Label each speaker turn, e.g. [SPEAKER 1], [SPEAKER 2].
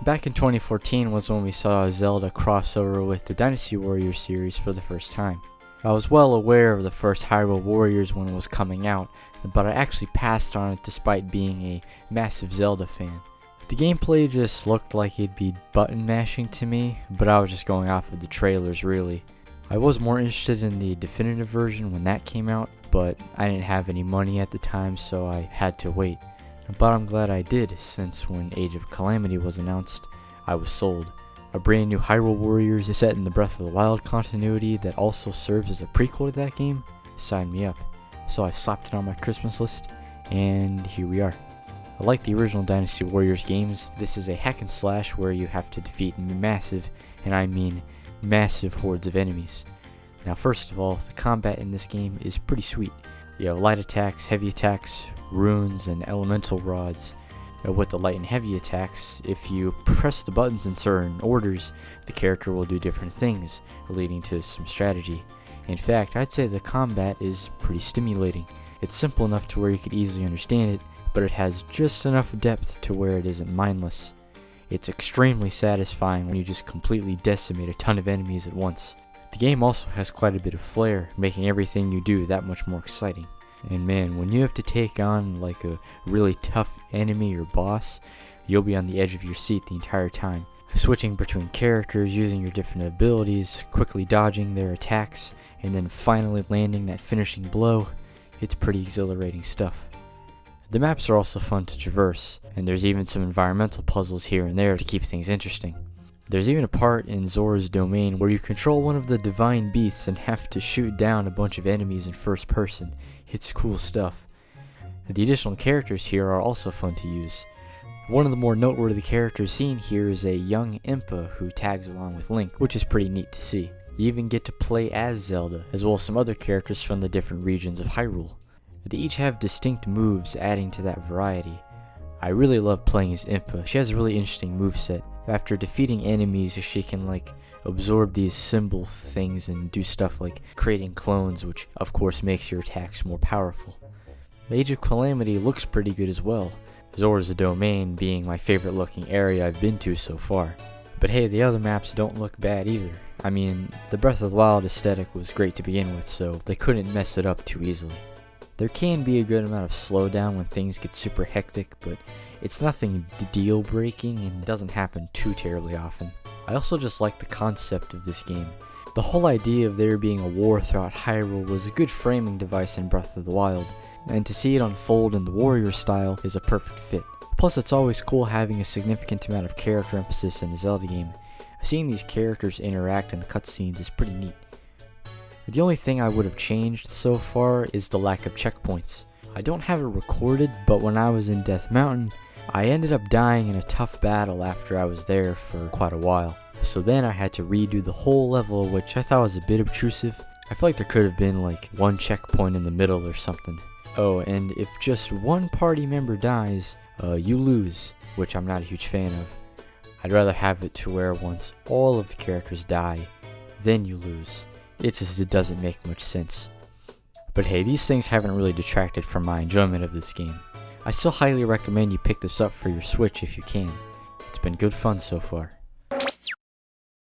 [SPEAKER 1] back in 2014 was when we saw Zelda crossover with the Dynasty Warriors series for the first time. I was well aware of the first Hyrule Warriors when it was coming out, but I actually passed on it despite being a massive Zelda fan. The gameplay just looked like it'd be button mashing to me, but I was just going off of the trailers really. I was more interested in the definitive version when that came out, but I didn't have any money at the time, so I had to wait. But I'm glad I did, since when Age of Calamity was announced, I was sold. A brand new Hyrule Warriors set in the Breath of the Wild continuity that also serves as a prequel to that game. Sign me up. So I slapped it on my Christmas list, and here we are. Like the original Dynasty Warriors games, this is a hack and slash where you have to defeat massive, and I mean massive hordes of enemies. Now first of all, the combat in this game is pretty sweet. You have light attacks, heavy attacks, runes, and elemental rods. With the light and heavy attacks, if you press the buttons in certain orders, the character will do different things, leading to some strategy. In fact, I'd say the combat is pretty stimulating. It's simple enough to where you could easily understand it, but it has just enough depth to where it isn't mindless. It's extremely satisfying when you just completely decimate a ton of enemies at once. The game also has quite a bit of flair, making everything you do that much more exciting. And man, when you have to take on like a really tough enemy or boss, you'll be on the edge of your seat the entire time. Switching between characters, using your different abilities, quickly dodging their attacks, and then finally landing that finishing blow, it's pretty exhilarating stuff. The maps are also fun to traverse, and there's even some environmental puzzles here and there to keep things interesting. There's even a part in Zora's domain where you control one of the divine beasts and have to shoot down a bunch of enemies in first person. It's cool stuff. The additional characters here are also fun to use. One of the more noteworthy characters seen here is a young Impa who tags along with Link, which is pretty neat to see. You even get to play as Zelda, as well as some other characters from the different regions of Hyrule. They each have distinct moves adding to that variety. I really love playing as Impa. She has a really interesting moveset. After defeating enemies, she can absorb these symbol things and do stuff like creating clones, which of course makes your attacks more powerful. Age of Calamity looks pretty good as well, Zora's domain being my favorite looking area I've been to so far. But hey, the other maps don't look bad either. I mean, the Breath of the Wild aesthetic was great to begin with, so they couldn't mess it up too easily. There can be a good amount of slowdown when things get super hectic, but it's nothing deal breaking and doesn't happen too terribly often. I also just like the concept of this game. The whole idea of there being a war throughout Hyrule was a good framing device in Breath of the Wild, and to see it unfold in the warrior style is a perfect fit. Plus, it's always cool having a significant amount of character emphasis in a Zelda game. Seeing these characters interact in the cutscenes is pretty neat. The only thing I would have changed so far is the lack of checkpoints. I don't have it recorded, but when I was in Death Mountain, I ended up dying in a tough battle after I was there for quite a while. So then I had to redo the whole level, which I thought was a bit obtrusive. I feel like there could have been one checkpoint in the middle or something. Oh, and if just one party member dies, you lose, which I'm not a huge fan of. I'd rather have it to where once all of the characters die, then you lose. It doesn't make much sense. But hey, these things haven't really detracted from my enjoyment of this game. I still highly recommend you pick this up for your Switch if you can. It's been good fun so far.